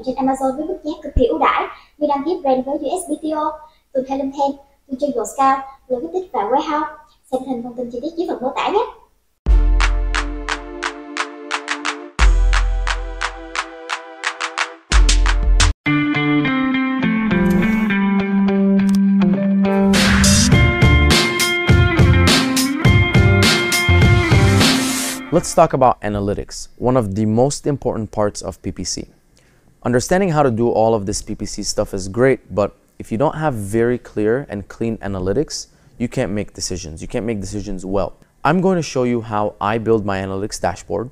trên Amazon với mức giá cực kỳ ưu đãi như đăng ký brand với USBTO, từ Helen Hand, từ trên Scout, Logistics và Warehouse. Xem hình thông tin chi tiết dưới phần mô tả nhé. Let's talk about analytics, one of the most important parts of PPC. Understanding how to do all of this PPC stuff is great, but if you don't have very clear and clean analytics, you can't make decisions. You can't make decisions well. I'm going to show you how I build my analytics dashboard.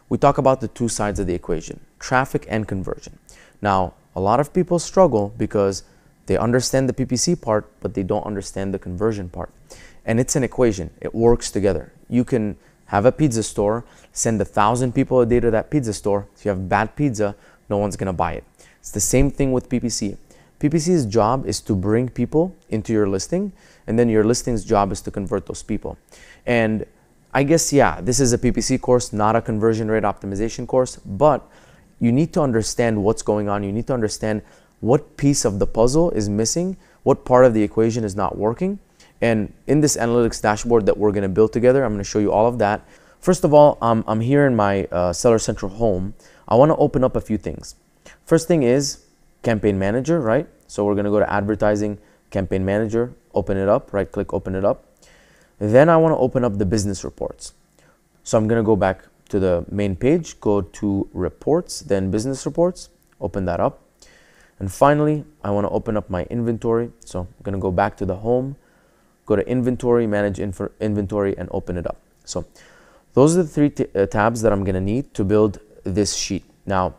We talk about the two sides of the equation, traffic and conversion. Now, a lot of people struggle because they understand the PPC part, but they don't understand the conversion part. And it's an equation. It works together. You can have a pizza store, send 1,000 people a day to that pizza store. If you have bad pizza, no one's gonna buy it. It's the same thing with PPC. PPC's job is to bring people into your listing, and then your listing's job is to convert those people. And I guess, yeah, this is a PPC course, not a conversion rate optimization course, but you need to understand what's going on. You need to understand what piece of the puzzle is missing, what part of the equation is not working. And in this analytics dashboard that we're going to build together, I'm going to show you all of that. First of all, I'm here in my Seller Central home. I want to open up a few things. First thing is Campaign Manager, right? So we're going to go to Advertising, Campaign Manager, open it up, right click, open it up. Then I want to open up the business reports. So I'm going to go back to the main page, go to Reports, then Business Reports, open that up. And finally, I want to open up my inventory. So I'm going to go back to the home, go to Inventory, Manage Inventory, and open it up. So those are the three tabs that I'm going to need to build this sheet. Now,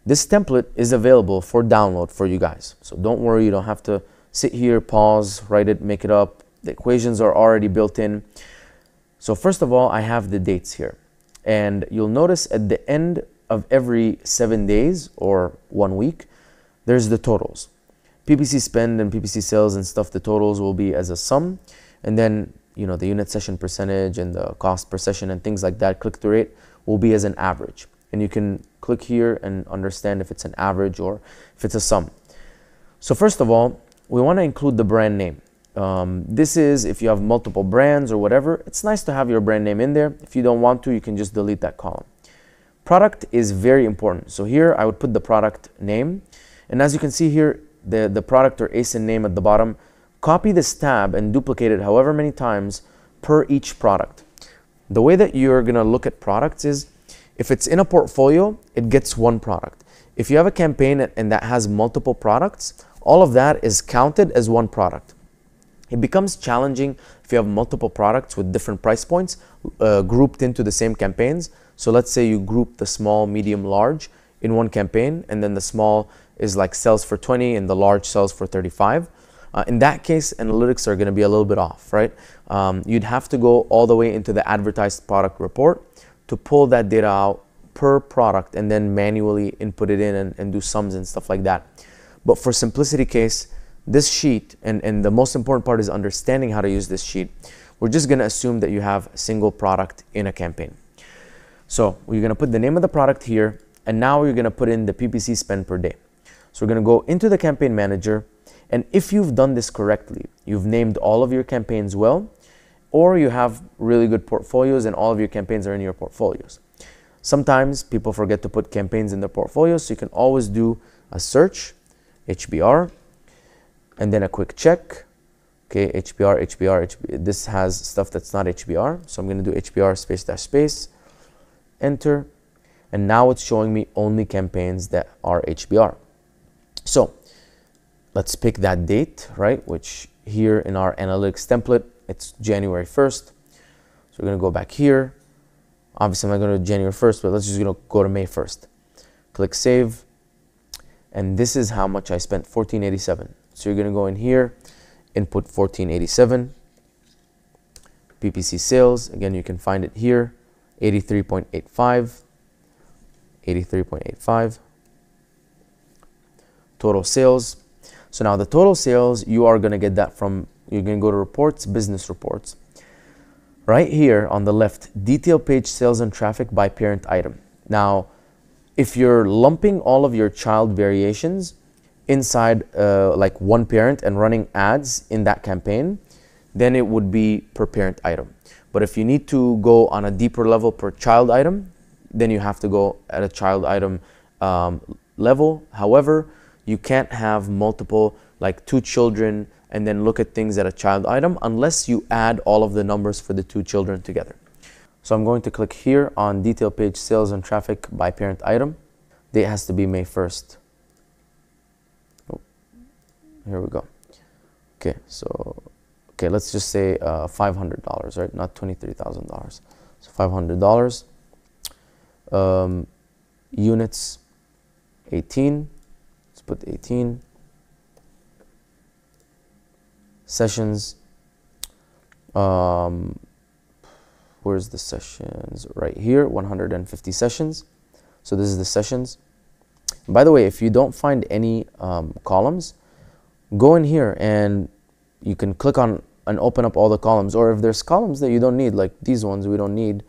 this template is available for download for you guys. So don't worry, you don't have to sit here, pause, write it, make it up. The equations are already built in. So first of all, I have the dates here. And you'll notice at the end of every 7 days or 1 week, there's the totals. PPC spend and PPC sales and stuff, the totals will be as a sum. And then, you know, the unit session percentage and the cost per session and things like that, click-through rate, will be as an average. And you can click here and understand if it's an average or if it's a sum. So first of all, we want to include the brand name. This is if you have multiple brands or whatever, it's nice to have your brand name in there. If you don't want to, you can just delete that column. Product is very important. So here I would put the product name. And as you can see here, the product or ASIN name at the bottom, copy this tab and duplicate it however many times per each product. The way that you're gonna look at products is, if it's in a portfolio, it gets one product. If you have a campaign and that has multiple products, all of that is counted as one product. It becomes challenging if you have multiple products with different price points grouped into the same campaigns. So let's say you group the small, medium, large in one campaign, and then the small is like sells for 20 and the large sells for 35. In that case, analytics are going to be a little bit off, right? You'd have to go all the way into the advertised product report to pull that data out per product and then manually input it in and do sums and stuff like that. But for simplicity case, this sheet, and the most important part is understanding how to use this sheet. We're just going to assume that you have a single product in a campaign. So we're going to put the name of the product here, and now you're going to put in the PPC spend per day. So we're going to go into the campaign manager, and if you've done this correctly, you've named all of your campaigns well, or you have really good portfolios and all of your campaigns are in your portfolios. Sometimes people forget to put campaigns in their portfolios, so you can always do a search, HBR, and then a quick check. Okay, HBR. This has stuff that's not HBR, so I'm going to do HBR space dash space, enter, and now it's showing me only campaigns that are HBR. So let's pick that date, right? Which here in our analytics template, it's January 1st. So we're going to go back here. Obviously, I'm not going to January 1st, but let's just go to May 1st. Click save. And this is how much I spent, $14.87. So you're going to go in here, input $14.87. PPC sales, again, you can find it here, 83.85. 83.85. Total sales. So now the total sales, you are going to get that from, you're going to go to reports, business reports. Right here on the left, detail page sales and traffic by parent item. Now, if you're lumping all of your child variations inside like one parent and running ads in that campaign, then it would be per parent item. But if you need to go on a deeper level per child item, then you have to go at a child item level. However, you can't have multiple, like 2 children, and then look at things at a child item unless you add all of the numbers for the 2 children together. So I'm going to click here on detail page sales and traffic by parent item. Date has to be May 1st. Oh, here we go. Okay, so let's just say $500, right? Not $23,000. So $500. Units 18. Let's put 18. Sessions. Where's the sessions? Right here, 150 sessions. So this is the sessions. By the way, if you don't find any columns, go in here and you can click on and open up all the columns. Or if there's columns that you don't need, like these ones we don't need,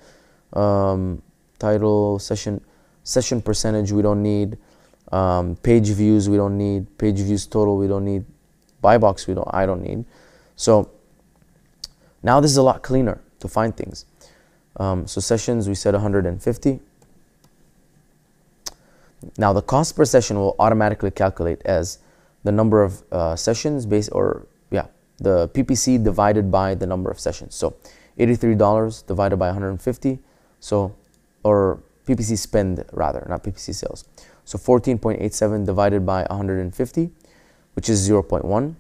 title, session percentage we don't need, page views we don't need, page views total we don't need, buy box I don't need. So now this is a lot cleaner to find things. So sessions we said 150. Now the cost per session will automatically calculate as the number of sessions the PPC divided by the number of sessions. So $83 divided by 150. So, or PPC spend rather, not PPC sales. So 14.87 divided by 150, which is 0.1.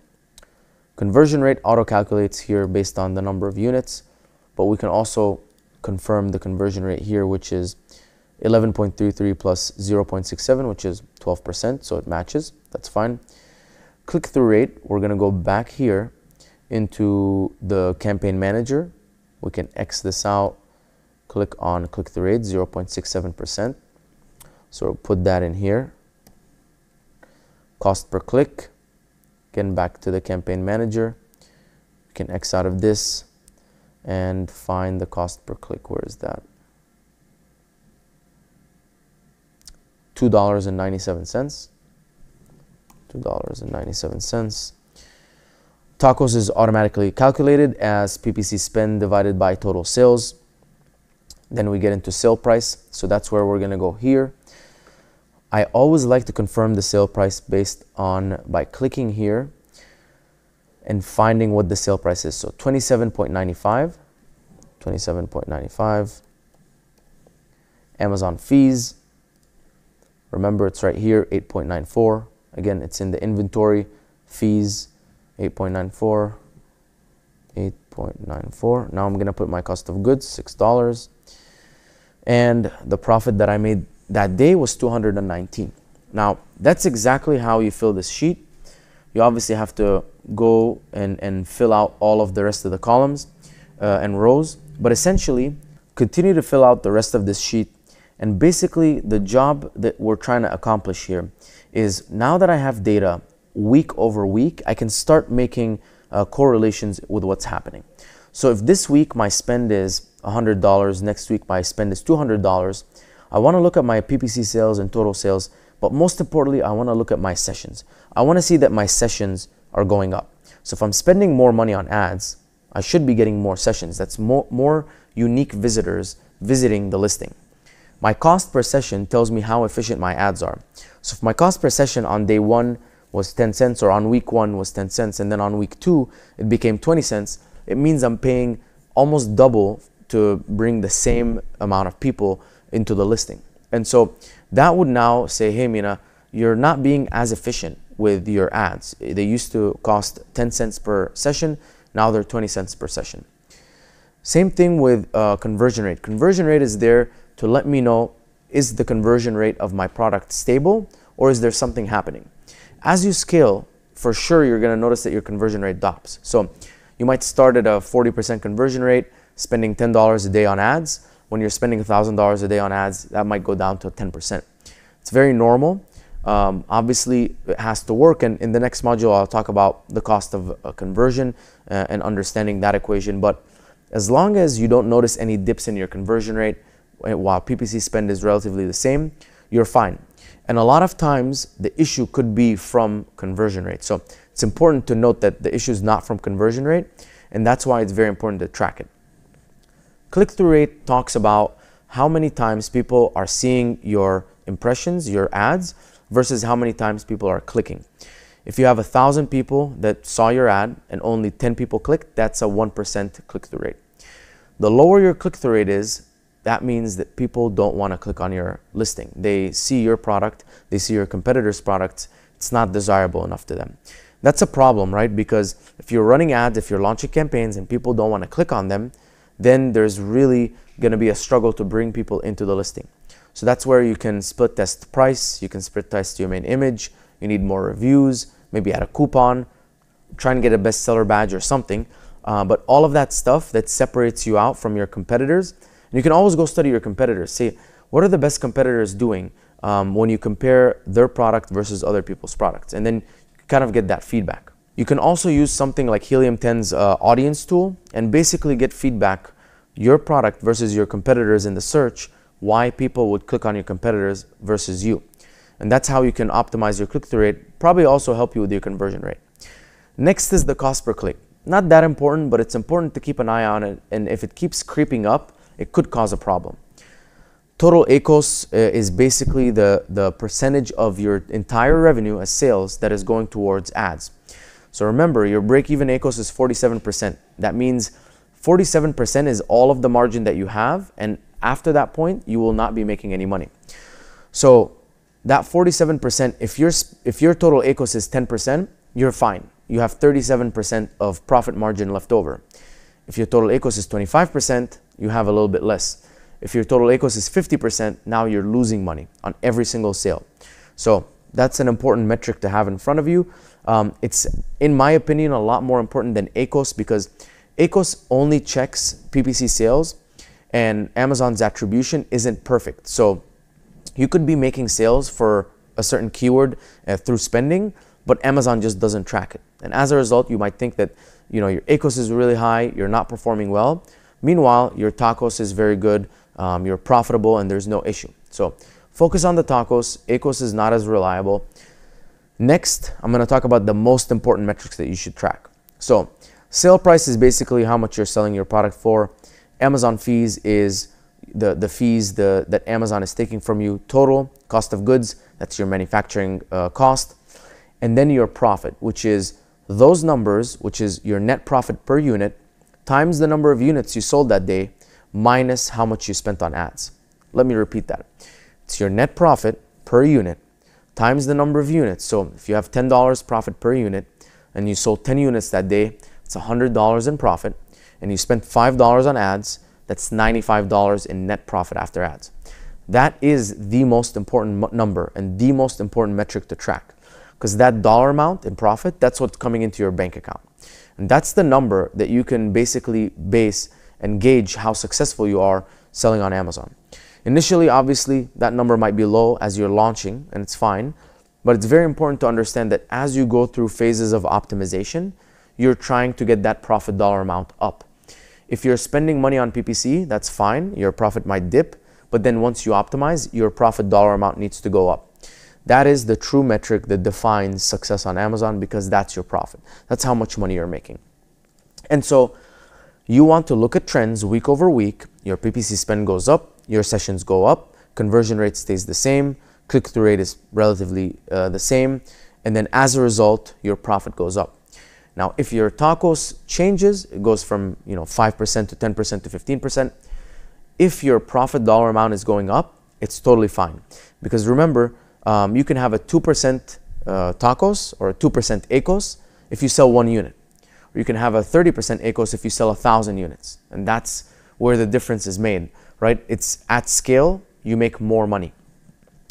Conversion rate auto calculates here based on the number of units, but we can also confirm the conversion rate here, which is 11.33 plus 0.67, which is 12%, so it matches. That's fine. Click-through rate, we're going to go back here into the campaign manager. We can X this out, click on click-through rate, 0.67%. So we'll put that in here. Cost per click, again back to the campaign manager. We can X out of this and find the cost per click. Where is that? $2.97. $2.97. Tacos is automatically calculated as PPC spend divided by total sales. Then we get into sale price. So that's where we're going to go here. I always like to confirm the sale price by clicking here and finding what the sale price is. So 27.95, 27.95. Amazon fees. Remember, it's right here, 8.94. Again, it's in the inventory. Fees, 8.94, 8.94. Now I'm going to put my cost of goods, $6. And the profit that I made that day was 219. Now, that's exactly how you fill this sheet. You obviously have to go and fill out all of the rest of the columns and rows. But essentially, continue to fill out the rest of this sheet. And basically, the job that we're trying to accomplish here is now that I have data week over week, I can start making correlations with what's happening. So if this week my spend is $100, next week my spend is $200, I want to look at my PPC sales and total sales, but most importantly, I want to look at my sessions. I want to see that my sessions are going up. So if I'm spending more money on ads, I should be getting more sessions. That's more unique visitors visiting the listing. My cost per session tells me how efficient my ads are. So if my cost per session on day 1 was 10 cents, or on week 1 was 10 cents, and then on week 2 it became 20 cents, it means I'm paying almost double to bring the same amount of people into the listing. And so that would now say, hey Mina, you're not being as efficient with your ads. They used to cost 10 cents per session, now they're 20 cents per session. Same thing with conversion rate. Conversion rate is there to let me know, is the conversion rate of my product stable or is there something happening? As you scale, for sure you're going to notice that your conversion rate drops. So you might start at a 40% conversion rate, spending $10 a day on ads. When you're spending $1,000 a day on ads, that might go down to 10%. It's very normal. Obviously, it has to work. And in the next module, I'll talk about the cost of conversion and understanding that equation. But as long as you don't notice any dips in your conversion rate, while PPC spend is relatively the same, you're fine. And a lot of times the issue could be from conversion rate. So it's important to note that the issue is not from conversion rate, and that's why it's very important to track it. Click-through rate talks about how many times people are seeing your impressions, your ads, versus how many times people are clicking. If you have 1,000 people that saw your ad and only 10 people clicked, that's a 1% click-through rate. The lower your click-through rate is, that means that people don't want to click on your listing. They see your product, they see your competitor's products, it's not desirable enough to them. That's a problem, right? Because if you're running ads, if you're launching campaigns and people don't want to click on them, then there's really going to be a struggle to bring people into the listing. So that's where you can split test price, you can split test your main image, you need more reviews, maybe add a coupon, try and get a bestseller badge or something. But all of that stuff that separates you out from your competitors, and you can always go study your competitors. See, what are the best competitors doing when you compare their product versus other people's products? And then you kind of get that feedback. You can also use something like Helium 10's audience tool and basically get feedback, your product versus your competitors in the search, why people would click on your competitors versus you. And that's how you can optimize your click-through rate, probably also help you with your conversion rate. Next is the cost per click. Not that important, but it's important to keep an eye on it. And if it keeps creeping up, it could cause a problem. Total ACOS is basically the percentage of your entire revenue as sales that is going towards ads. So remember, your break-even ACOS is 47%. That means 47% is all of the margin that you have, and after that point, you will not be making any money. So that 47%, if your total ACOS is 10%, you're fine. You have 37% of profit margin left over. If your total ACOS is 25%, you have a little bit less. If your total ACOS is 50%, now you're losing money on every single sale. So that's an important metric to have in front of you. It's, in my opinion, a lot more important than ACOS, because ACOS only checks PPC sales and Amazon's attribution isn't perfect. So you could be making sales for a certain keyword through spending, but Amazon just doesn't track it. And as a result, you might think that your ACOS is really high, you're not performing well. Meanwhile, your TACOS is very good, you're profitable, and there's no issue. So focus on the TACOS. ACOS is not as reliable. Next, I'm going to talk about the most important metrics that you should track. So sale price is basically how much you're selling your product for. Amazon fees is the fees that Amazon is taking from you. Total cost of goods, that's your manufacturing cost. And then your profit, which is those numbers, which is your net profit per unit, times the number of units you sold that day, minus how much you spent on ads. Let me repeat that. It's your net profit per unit times the number of units. So if you have $10 profit per unit and you sold 10 units that day, it's $100 in profit, and you spent $5 on ads, that's $95 in net profit after ads. That is the most important number and the most important metric to track, because that dollar amount in profit, that's what's coming into your bank account. And that's the number that you can basically base and gauge how successful you are selling on Amazon. Initially, obviously, that number might be low as you're launching, and it's fine. But it's very important to understand that as you go through phases of optimization, you're trying to get that profit dollar amount up. If you're spending money on PPC, that's fine. Your profit might dip. But then once you optimize, your profit dollar amount needs to go up. That is the true metric that defines success on Amazon, because that's your profit. That's how much money you're making. And so you want to look at trends week over week. Your PPC spend goes up, your sessions go up, conversion rate stays the same, click-through rate is relatively the same, and then as a result, your profit goes up. Now, if your TACOS changes, it goes from 5% to 10% to 15%. If your profit dollar amount is going up, it's totally fine. Because remember, you can have a 2% TACOS or a 2% ACOS if you sell 1 unit. Or you can have a 30% ACOS if you sell 1,000 units. And that's where the difference is made, right? It's at scale, you make more money.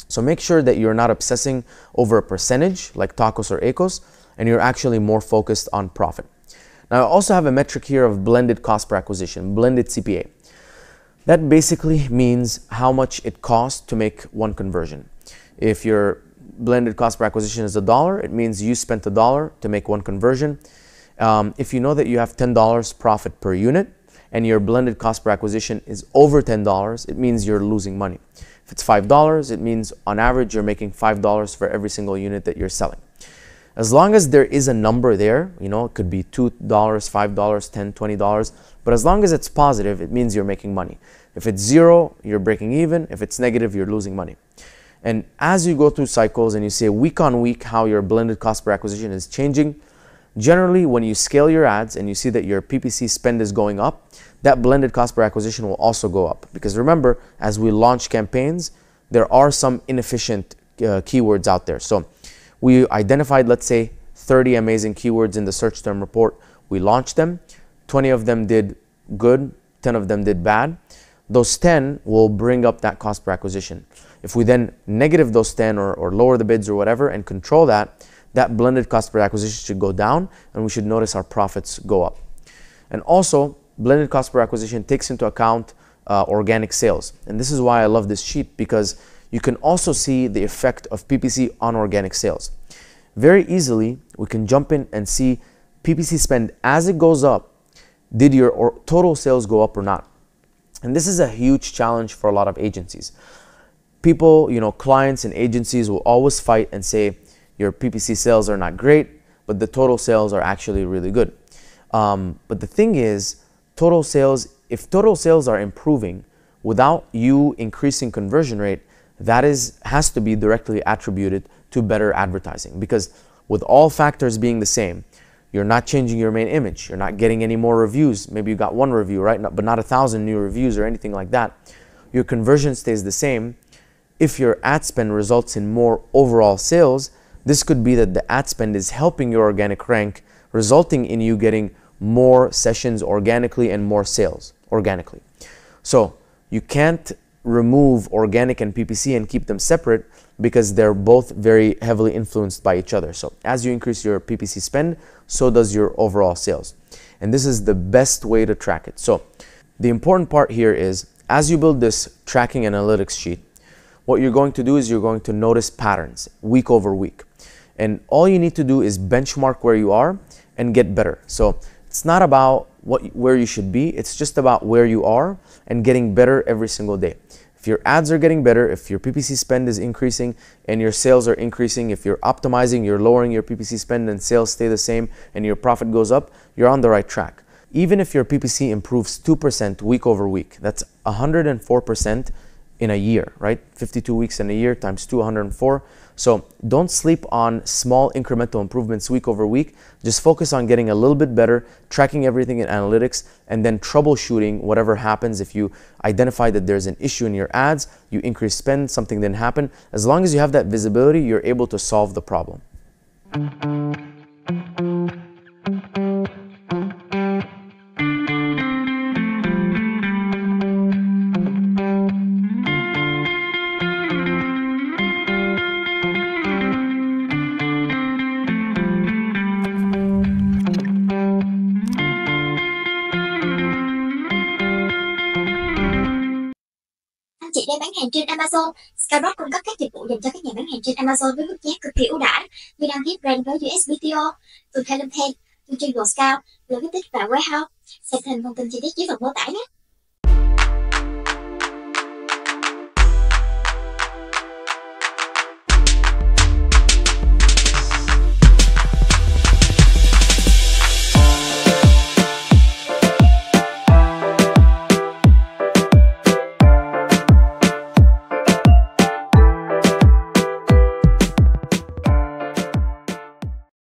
So make sure that you're not obsessing over a percentage like TACOS or ACOS, and you're actually more focused on profit. Now, I also have a metric here of blended cost per acquisition, blended CPA. That basically means how much it costs to make one conversion. If your blended cost per acquisition is $1, it means you spent $1 to make one conversion. If you know that you have $10 profit per unit and your blended cost per acquisition is over $10, it means you're losing money. If it's $5, it means on average you're making $5 for every single unit that you're selling. As long as there is a number there, you know, it could be $2, $5, $10, $20, but as long as it's positive, it means you're making money. If it's zero, you're breaking even. If it's negative, you're losing money. And as you go through cycles and you see week on week how your blended cost per acquisition is changing, generally when you scale your ads and you see that your PPC spend is going up, that blended cost per acquisition will also go up. Because remember, as we launch campaigns, there are some inefficient keywords out there. So we identified, let's say, 30 amazing keywords in the search term report. We launched them. 20 of them did good, 10 of them did bad. Those 10 will bring up that cost per acquisition. If we then negative those 10 or lower the bids or whatever and control that, that blended cost per acquisition should go down and we should notice our profits go up. And also, blended cost per acquisition takes into account organic sales. And this is why I love this sheet, because you can also see the effect of PPC on organic sales. Very easily, we can jump in and see PPC spend as it goes up. Did your total sales go up or not? And this is a huge challenge for a lot of agencies. People, you know, clients and agencies will always fight and say your PPC sales are not great, but the total sales are actually really good. But the thing is, total sales, if total sales are improving without you increasing conversion rate, that has to be directly attributed to better advertising. Because with all factors being the same, you're not changing your main image, you're not getting any more reviews, maybe you got one review, right? But not 1,000 new reviews or anything like that. Your conversion stays the same. If your ad spend results in more overall sales, this could be that the ad spend is helping your organic rank, resulting in you getting more sessions organically and more sales organically. So you can't remove organic and PPC and keep them separate, because they're both very heavily influenced by each other. So as you increase your PPC spend, so does your overall sales. And this is the best way to track it. So the important part here is, as you build this tracking analytics sheet, what you're going to do is you're going to notice patterns week over week. And all you need to do is benchmark where you are and get better. So it's not about where you should be, it's just about where you are and getting better every single day. If your ads are getting better, if your PPC spend is increasing and your sales are increasing, if you're optimizing, you're lowering your PPC spend and sales stay the same and your profit goes up, you're on the right track. Even if your PPC improves 2% week over week, that's 104% in a year, right? 52 weeks in a year times 204. So don't sleep on small incremental improvements week over week. Just focus on getting a little bit better, tracking everything in analytics, and then troubleshooting whatever happens. If you identify that there's an issue in your ads, you increase spend, something didn't happen. As long as you have that visibility, you're able to solve the problem. Chị đang bán hàng trên Amazon. Scout cung cấp các dịch vụ dành cho các nhà bán hàng trên Amazon với mức giá cực kỳ ưu đãi. Như đăng ký brand với USBTO, từ Scout, từ Scout, logistics và warehouse. Xem thêm thông tin chi tiết dưới phần mô tả nhé.